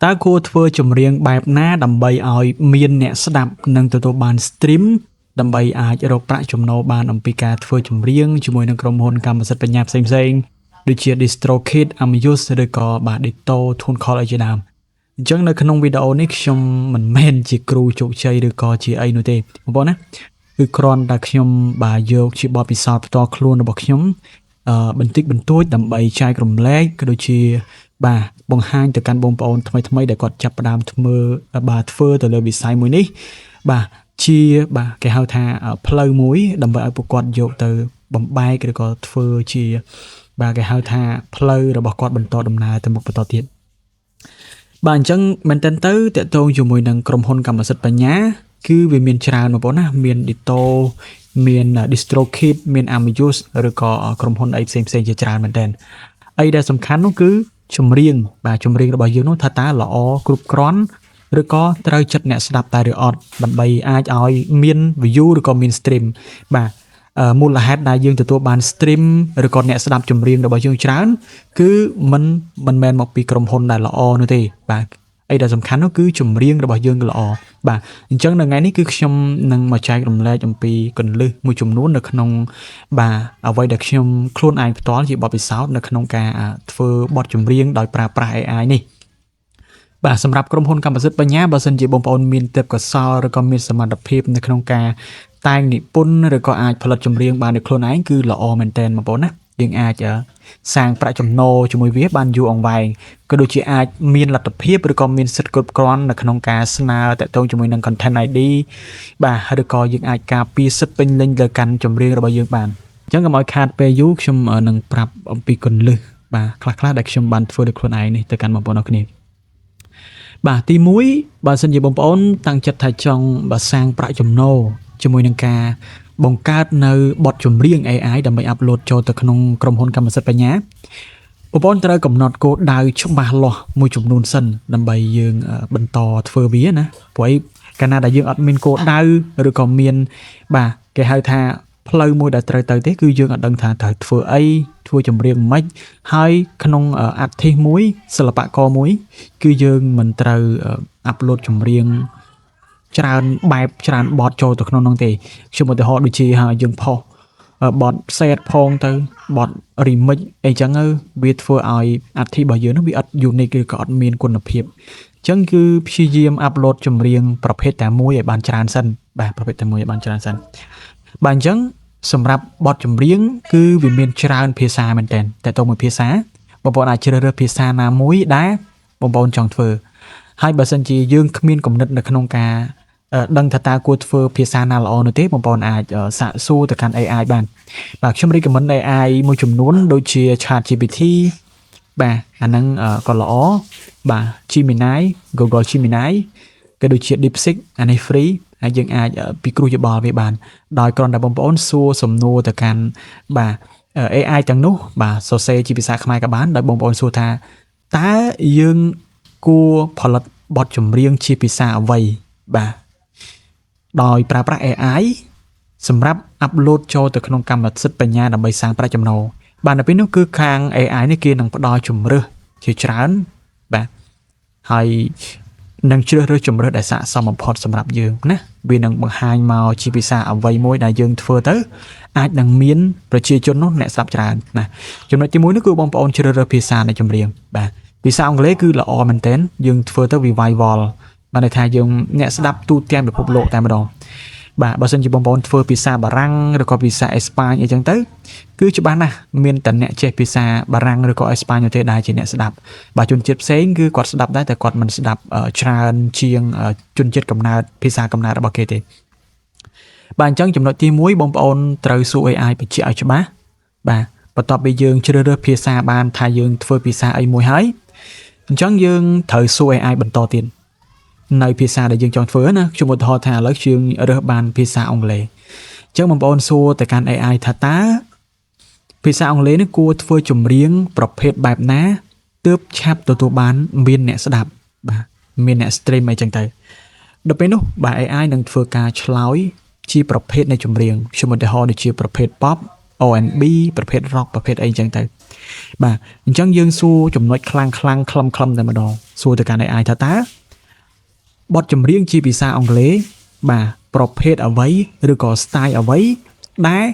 តើគួរធ្វើចម្រៀងបែបណាដើម្បីឲ្យមានអ្នកស្ដាប់និងទទួលបាន stream ដើម្បីអាចរកប្រាក់ចំណូលបានអំពីការធ្វើចម្រៀងជាមួយនឹងក្រុមហ៊ុនកម្មសិទ្ធិបញ្ញាផ្សេងៗដូចជា DistroKid, Amuse ឬក៏បាទ Ditto, TuneCore អីជាដើមអញ្ចឹងនៅក្នុងវីដេអូនេះខ្ញុំមិនមែនជាគ្រូជោគជ័យឬក៏ជាអីនោះទេបងប្អូនណាគឺគ្រាន់តែខ្ញុំបាទយកជាបទពិសោធន៍ផ្ទាល់ខ្លួនរបស់ខ្ញុំបន្តិចបន្តួចដើម្បីចែករំលែកក៏ដូចជាបាទបង្ហាញទៅកាន់បងប្អូនថ្មីៗដែលគាត់ចាប់ផ្ដើមធ្វើទៅលើវិស័យមួយនេះបាទជាបាទគេហៅថាផ្លូវមួយដើម្បីឲ្យពួកគាត់យកទៅបំបែកឬក៏ធ្វើជាបាទគេហៅថាផ្លូវរបស់គាត់បន្តដំណើរទៅមុខបន្តទៀតបាទអញ្ចឹងមែនតើតកតងជាមួយនឹងក្រុមហ៊ុនកម្មសិទ្ធិបញ្ញាគឺវាមានច្រើនបងប្អូនណាមាន Ditto មាន DistroKid មាន Amuse ឬក៏ក្រុមហ៊ុនអីផ្សេងៗជាច្រើនមែនតើអីដែលសំខាន់នោះគឺចម្រៀងរបស់យើងនោះថាតើល្អគ្រប់គ្រាន់ឬក៏ត្រូវចិត្តអ្នកស្ដាប់តែឬអត់ដើម្បីអាចឲ្យមាន view ឬក៏មាន stream បាទមូលហេតុដែលយើងទទួលបាន stream ឬក៏អ្នកស្ដាប់ចម្រៀងរបស់យើងច្រើនគឺមិនមែនមកពីក្រុមហ៊ុនដែលល្អនោះទេបាទអីដែលសំខាន់នោះគឺចម្រៀងរបស់យើងល្អបាទអញ្ចឹងនៅថ្ងៃនេះគឺខ្ញុំនឹងមកចែករំលែកអំពីគន្លឹះមួយចំនួននៅក្នុងបាទអ្វីដែលខ្ញុំខ្លួនឯងផ្ទាល់ជាបទពិសោធន៍នៅក្នុងការធ្វើបទចម្រៀងដោយប្រើប្រាស់ AI នេះបាទសម្រាប់ក្រុមហ៊ុនកម្មសិទ្ធិបញ្ញាបើសិនជាបងប្អូនមានទេពកោសល្យឬក៏មានសមត្ថភាពនៅក្នុងការតែងនិពន្ធឬក៏អាចផលិតចម្រៀងបានដោយខ្លួនឯងគឺល្អមែនទែនបងប្អូនណាយើងអាចសាងប្រាក់ចំណូលជាមួយវាបានយូរអង្វែងក៏ដូចជាអាចមានលទ្ធភាពឬក៏មានសិទ្ធិគ្រប់គ្រាន់នៅក្នុងការស្នើតាក់ទងជាមួយនឹង content ID បាទឬក៏យើងអាចការពារសិទ្ធិពេញលេញលើកាន់ចម្រៀងរបស់យើងបានអញ្ចឹងកុំឲ្យខាតពេលយូរខ្ញុំនឹងប្រាប់អំពីគន្លឹះបាទខ្លះៗដែលខ្ញុំបានធ្វើដោយខ្លួនឯងនេះទៅកាន់បងប្អូនអរគ្នាបាទទី1បើសិនជាបងប្អូនតាំងចិត្តថាចង់សាងប្រាក់ចំណូលជាមួយនឹងការបង្កើតនៅបទចម្រៀង AI ដើម្បីអាប់ឡូតចូលទៅក្នុងក្រុមហ៊ុនកម្មសិទ្ធិបញ្ញាបងប្អូនត្រូវកំណត់គោលដៅច្បាស់លាស់មួយចំនួនសិនដើម្បីយើងបន្តធ្វើវាណាព្រោះកាលណាដែលយើងអត់មានគោលដៅឬក៏មានបាទគេហៅថាផ្លូវមួយដែលត្រូវទៅទេគឺយើងអត់ដឹងថាត្រូវធ្វើអីធ្វើចម្រៀងមិនហើយក្នុងartistមួយសិល្បករមួយគឺយើងមិនត្រូវអាប់ឡូតចម្រៀងច្រើនបែបច្រើនបទចូលទៅក្នុងនោះទេខ្ញុំឧទាហរណ៍ដូចជាយើងផុសបទ set ផងទៅបទ remix អីចឹងវាធ្វើឲ្យ artist របស់យើងនោះវាអត់ unique ឬក៏អត់មានគុណភាពអញ្ចឹងគឺព្យាយាម upload ចម្រៀងប្រភេទតែមួយឲ្យបានច្រើនសិនបាទប្រភេទតែមួយឲ្យបានច្រើនសិនបាទអញ្ចឹងសម្រាប់បទចម្រៀងគឺវាមានច្រើនភាសាមែនតើតែទៅមួយភាសាបងប្អូនអាចជ្រើសរើសភាសាណាមួយដែលបងប្អូនចង់ធ្វើហើយបើសិនជាយើងគ្មានគំនិតនៅក្នុងការដឹងថាតើគួរធ្វើភាសាណាល្អនោះទេបងប្អូនអាចសាកសួរទៅកាន់ AI បានបាទខ្ញុំ recommend AI មួយចំនួនដូចជា ChatGPT បាទអាហ្នឹងក៏ល្អបាទ Gemini Google Gemini ក៏ដូចជា DeepSeek អានេះ free ហើយយើងអាចពិគ្រោះយោបល់វាបានដោយគ្រាន់តែបងប្អូនសួរសំណួរទៅកាន់បាទ AI ទាំងនោះបាទសរសេរជាភាសាខ្មែរក៏បានដោយបងប្អូនសួរថាតើយើងគួរផលិតបទចម្រៀងជាភាសាអ្វីបាទដោយប្រើប្រាស់ AI សម្រាប់ upload ចូលទៅក្នុងកម្មសិទ្ធិបញ្ញាដើម្បីសាងប្រាក់ចំណូលបាទនៅពេលនោះគឺខាង AI នេះគេនឹងផ្ដល់ជម្រើសជាច្រើនបាទហើយនឹងជ្រើសរើសជម្រើសដែលស័ក្តិសមបំផុតសម្រាប់យើងណាវានឹងបង្ហាញមកជាភាសាអ្វីមួយដែលយើងធ្វើទៅអាចនឹងមានប្រជាជននោះអ្នកស្ដាប់ច្រើនណាចំណុចទី1នោះគឺបងប្អូនជ្រើសរើសភាសានៃចម្រៀងបាទភាសាអង់គ្លេសគឺល្អមែនទែនយើងធ្វើទៅ revival បានន័យថាយើងអ្នកស្ដាប់ទូទាំងពិភពលោកតែម្ដងបាទបើសិនជាបងប្អូនធ្វើភាសាបារាំងឬក៏ភាសាអេស្ប៉ាញអីចឹងទៅគឺច្បាស់ណាស់មានតែអ្នកចេះភាសាបារាំងឬក៏អេស្ប៉ាញនោះទេដែលជាអ្នកស្ដាប់បាទជនជាតិផ្សេងគឺគាត់ស្ដាប់ដែរតែគាត់មិនស្ដាប់ច្រើនជាងជនជាតិកំណើតភាសាកំណើតរបស់គេទេបាទអញ្ចឹងចំណុចទី1បងប្អូនត្រូវសួរ AI បញ្ជាក់ឲ្យច្បាស់បាទបន្ទាប់ពីយើងជ្រើសរើសភាសាបានថាយើងធ្វើភាសាអីមួយហើយអញ្ចឹងយើងត្រូវសួរ AI បន្តទៀតនៅភាសាដែលយើងចង់ធ្វើណាខ្ញុំឧទាហរណ៍ថាឥឡូវយើងរើសបានភាសាអង់គ្លេសអញ្ចឹងបងប្អូនសួរទៅកាន់ AI ថាតើភាសាអង់គ្លេសនេះគួរធ្វើចម្រៀងប្រភេទបែបណាទើបឆាប់ទទួលបានមានអ្នកស្ដាប់បាទមានអ្នក stream អីចឹងទៅដល់ពេលនោះបាទ AI នឹងធ្វើការឆ្លើយជាប្រភេទនៃចម្រៀងខ្ញុំឧទាហរណ៍ដូចជាប្រភេទ pop R&B ប្រភេទ rock ប្រភេទអីចឹងទៅ បាទអញ្ចឹងយើងសួរចំណុចខ្លាំងខ្លឹមតែម្ដងសួរទៅកាន់ AI ថាតើបទចម្រៀងជាភាសាអង់គ្លេសបាទប្រភេទអ្វីឬក៏ style អ្វីដែល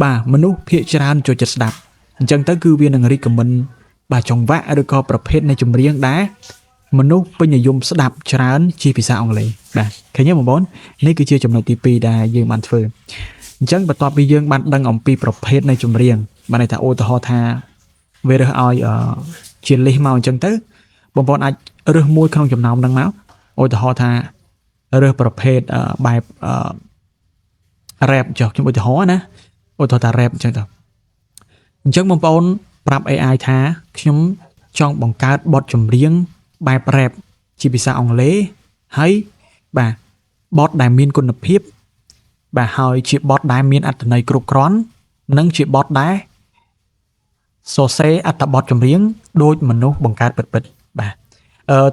បាទមនុស្សភាគច្រើនចូលចិត្តស្ដាប់អញ្ចឹងទៅគឺវានឹង recommend បាទចង្វាក់ឬក៏ប្រភេទនៃចម្រៀងដែលមនុស្សពេញនិយមស្ដាប់ច្រើនជាភាសាអង់គ្លេសបាទឃើញទេបងប្អូននេះគឺជាចំណុចទី2ដែលយើងបានធ្វើអញ្ចឹងបន្ទាប់ពីយើងបានដឹងអំពីប្រភេទនៃចម្រៀងបានន័យថាឧទាហរណ៍ថាវារើសឲ្យជា list មកអញ្ចឹងទៅបងប្អូនអាចរើសមួយក្នុងចំណោមហ្នឹងមកឧទាហរណ៍ថារើសប្រភេទបែបrap ចុះខ្ញុំឧទាហរណ៍ណាឧទាហរណ៍ថា rap អញ្ចឹងទៅអញ្ចឹងបងប្អូនប្រាប់ AI ថាខ្ញុំចង់បង្កើតបទចម្រៀងបែប rap ជាភាសាអង់គ្លេសហើយបាទបទដែលមានគុណភាពបាទហើយជាបទដែលមានអត្ថន័យគ្រប់គ្រាន់និងជាបទដែលសរសេរអត្ថបទចម្រៀងដោយមនុស្សបង្កើតពិតៗបាទ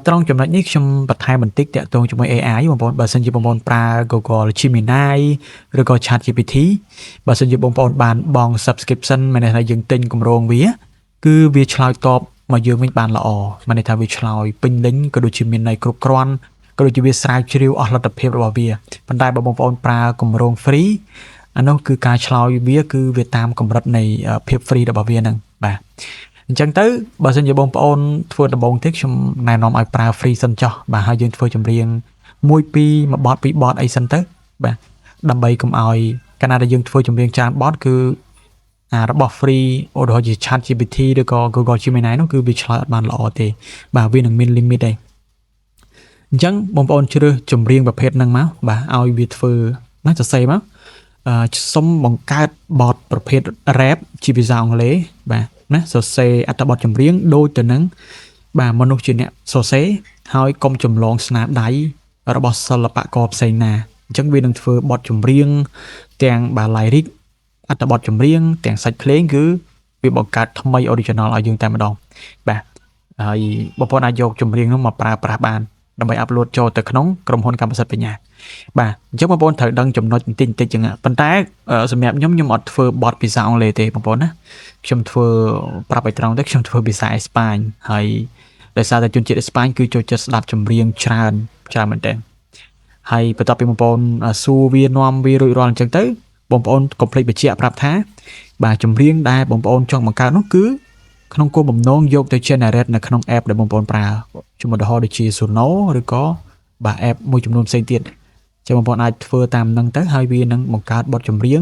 ត្រង់ចំណុចនេះខ្ញុំបន្ថែមបន្តិចតាក់ទងជាមួយ AI បងប្អូនបើសិនជាបងប្អូនប្រើ Google Gemini ឬក៏ ChatGPT បើសិនជាបងប្អូនបានបង់ subscription មានន័យថាយើងទិញគម្រោងវាគឺវាឆ្លើយតបមកយើងវិញបានល្អមានន័យថាវាឆ្លើយពេញលេញក៏ដូចជាមានន័យគ្រប់គ្រាន់ក៏ដូចជាវាស្រាវជ្រាវអស់លទ្ធភាពរបស់វាប៉ុន្តែបើបងប្អូនប្រើគម្រោង free អានោះគឺការឆ្លើយវាគឺវាតាមកម្រិតនៃភាព free របស់វាហ្នឹងបាទអញ្ចឹងទៅបើសិនជាបងប្អូនធ្វើដំបូងទៀតខ្ញុំណែនាំឲ្យប្រើ free សិនចុះបាទហើយយើងធ្វើចម្រៀងមួយបទពីរបទអីសិនទៅបាទដើម្បីកុំឲ្យកាលណាដែលយើងធ្វើចម្រៀងច្រើនបទគឺរបស់ free ឧទាហរណ៍ជា ChatGPT ឬក៏ Google Gemini នោះគឺវាឆ្លើយអត់បានល្អទេបាទវានឹងមាន limit ដែរអញ្ចឹងបងប្អូនជ្រើសចម្រៀងប្រភេទហ្នឹងមកបាទឲ្យវាធ្វើណាសរសេរមកសុំបង្កើតបទប្រភេទ rap ជាភាសាអង់គ្លេសបាទណាសរសេរអត្ថបទចម្រៀងដូចទៅនឹងបាទមនុស្សជាអ្នកសរសេរហើយកុំចម្លងស្នាដៃរបស់សិល្បករផ្សេងណាអញ្ចឹងវានឹងធ្វើបទចម្រៀងទាំងបាទ lyric អត្ថបទចម្រៀងទាំងសាច់ភ្លេងគឺវាបង្កើតថ្មី original ឲ្យយើងតែម្ដងបាទហើយបងប្អូនអាចយកចម្រៀងនោះមកប្រើប្រាស់បានដើម្បីអាប់ឡូតចូលទៅក្នុងក្រុមហ៊ុនកម្មសិទ្ធិបញ្ញាបាទអញ្ចឹងបងប្អូនត្រូវដឹងចំណុចបន្តិចចឹងប៉ុន្តែសម្រាប់ខ្ញុំអត់ធ្វើបទភាសាអង់គ្លេសទេបងប្អូនណាខ្ញុំធ្វើប្រាប់ឲ្យត្រង់ទៅខ្ញុំធ្វើភាសាអេស្ប៉ាញហើយដោយសារតែជនជាតិអេស្ប៉ាញគឺចូលចិត្តស្ដាប់ចម្រៀងច្រើនមែនតើហើយបន្ទាប់ពីបងប្អូនសួរវានាំវារួចរាល់អញ្ចឹងទៅបងប្អូនកុំភ្លេចបញ្ជាក់ប្រាប់ថាបាទចម្រៀងដែលបងប្អូនចង់បង្កើតនោះគឺក្នុងគោលបំណងយកទៅ generate នៅក្នុង app ដែលបងប្អូនប្រើជាឧទាហរណ៍ដូចជា Suno ឬក៏បាទ app មួយចំនួនផ្សេងទៀតចាំបងប្អូនអាចធ្វើតាមនឹងទៅហើយវានឹងបង្កើតបទចម្រៀង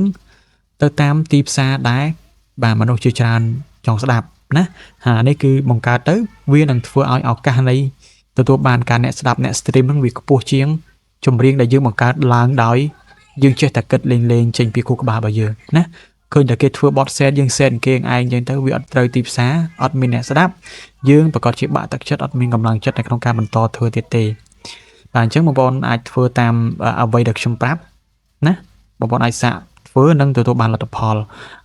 ទៅតាមទីផ្សារដែលបាទមនុស្សជាច្រើនចង់ស្ដាប់ណាហើយនេះគឺបង្កើតទៅវានឹងធ្វើឲ្យឱកាសនៃទទួលបានការអ្នកស្ដាប់អ្នក stream នឹងវាខ្ពស់ជាងចម្រៀងដែលយើងបង្កើតឡើងដោយយើងចេះតែគិតលេងចេញពីខួរក្បាលរបស់យើងណាឃើញតែគេធ្វើបទ set យើង set គេឯងអញ្ចឹងទៅវាអត់ត្រូវទីផ្សារអត់មានអ្នកស្ដាប់យើងប្រកាសជាបាក់ទឹកចិត្តអត់មានកម្លាំងចិត្តនៅក្នុងការបន្តធ្វើទៀតទេបាទអញ្ចឹងបងប្អូនអាចធ្វើតាមអ្វីដែលខ្ញុំប្រាប់ណាបងប្អូនអាចសាកធ្វើនិងទទួលបានលទ្ធផល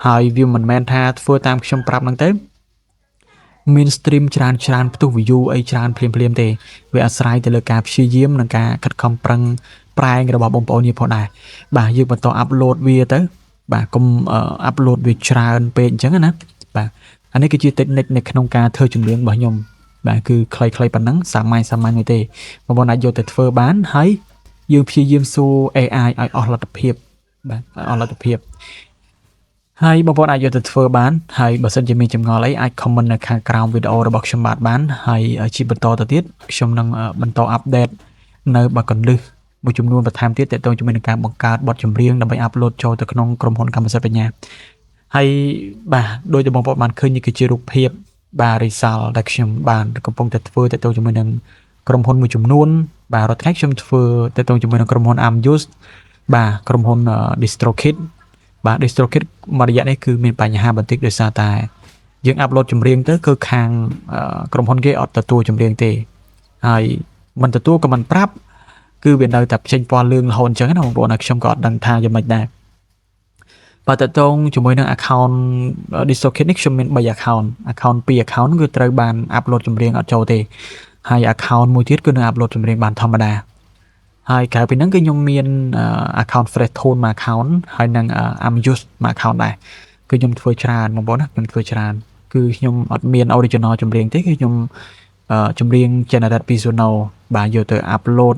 ហើយវាមិនមែនថាធ្វើតាមខ្ញុំប្រាប់ហ្នឹងទៅមាន stream ច្រើនផ្ទុះ view អីច្រើនភ្លាមទេវាអាស្រ័យទៅលើការព្យាយាមនិងការខិតខំប្រឹងប្រែងរបស់បងប្អូនយើងផងដែរបាទយើងបន្ត upload វាទៅបាទកុំ upload វាច្រើនពេកអញ្ចឹងណាបាទអានេះគឺជា technique នៅក្នុងការធ្វើចម្រៀងរបស់ខ្ញុំបាទគឺខ្លីប៉ុណ្ណឹងសាមញ្ញមួយទេបងប្អូនអាចយកទៅធ្វើបានហើយយើងព្យាយាមសួរ AI ឲ្យអស់លទ្ធភាពបាទអស់លទ្ធភាពហើយបងប្អូនអាចយកទៅធ្វើបានហើយបើសិនជាមានចម្ងល់អីអាច comment នៅខាងក្រោមវីដេអូរបស់ខ្ញុំបានហើយជាបន្តទៅទៀតខ្ញុំនឹងបន្ត update នៅបើកន្លឹះមួយចំនួនបន្ថែមទៀតទាក់ទងជាមួយនឹងការបង្កើតបទចម្រៀងដើម្បី upload ចូលទៅក្នុងក្រុមហ៊ុនកម្មសិទ្ធិបញ្ញាហើយបាទដោយដែលបងប្អូនបានឃើញនេះគឺជារូបភាពបាទ result ដែលខ្ញុំបានកំពុងតែធ្វើទាក់ទងជាមួយនឹងក្រុមហ៊ុនមួយចំនួនបាទរាល់ថ្ងៃខ្ញុំធ្វើទាក់ទងជាមួយនឹងក្រុមហ៊ុន Amuse បាទក្រុមហ៊ុន DistroKid បាទ DistroKid មួយរយៈនេះគឺមានបញ្ហាបន្តិចដោយសារតែយើង upload ចម្រៀងទៅគឺខាងក្រុមហ៊ុនគេអត់ទទួលចម្រៀងទេហើយមិនទទួលក៏មិនប្រាប់គឺវានៅតែចេញពណ៌លឿងរហូតអញ្ចឹងណាបងប្អូនខ្ញុំក៏អត់ដឹងថាយ៉ាងម៉េចដែរបាទតើតងជាមួយនឹង account DistroKid នេះខ្ញុំមាន3 account 2 account គឺត្រូវបាន upload ចម្រៀងអត់ចូលទេហើយ account មួយទៀតគឺនឹង upload ចម្រៀងបានធម្មតាហើយក្រៅពីហ្នឹងគឺខ្ញុំមាន account Fresh Tone មួយ account ហើយនឹង Amuse មួយ account ដែរគឺខ្ញុំធ្វើច្រើនបងប្អូនណាខ្ញុំធ្វើច្រើន គឺខ្ញុំអត់មាន original ចម្រៀងទេគឺខ្ញុំចម្រៀង generate ពី Suno បាទយកទៅ upload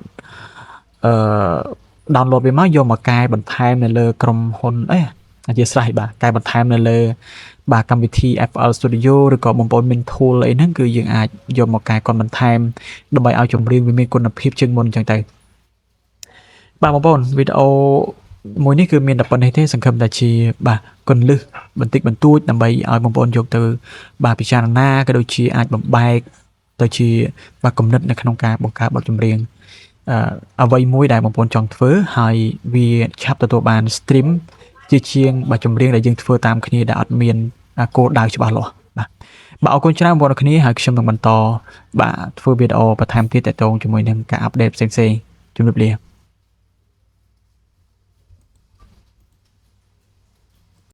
download វាមកយកមកកែបន្ថែមនៅលើក្រុមហ៊ុនអធិស្ឋានបាទកែបន្ថែមនៅលើបាទកម្មវិធី FL Studio ឬក៏បងប្អូនមាន tool អីហ្នឹងគឺយើងអាចយកមកកែបន្ថែមដើម្បីឲ្យចម្រៀងវាមានគុណភាពជាងមុនអញ្ចឹងទៅបាទបងប្អូនវីដេអូមួយនេះគឺមានតែប៉ុណ្្នេះទេសង្ឃឹមថាជាបាទគន្លឹះបន្តិចបន្តួចដើម្បីឲ្យបងប្អូនយកទៅបាទពិចារណាក៏ដូចជាអាចបំបែកទៅជាបាទគំនិតនៅក្នុងការបង្កើតបទចម្រៀងអ្វីមួយដែលបងប្អូនចង់ធ្វើហើយវាឆាប់ទទួលបាន stream ជាជាងបាទចម្រៀងដែលយើងធ្វើតាមគ្នាដែលអត់មានគោលដៅច្បាស់លាស់បាទអរគុណច្រើនបងប្អូនគ្នាហើយខ្ញុំនឹងបន្តបាទធ្វើវីដេអូបន្ថែមទៀតទាក់ទងជាមួយនឹងការអាប់ដេតផ្សេងៗជំរាបលា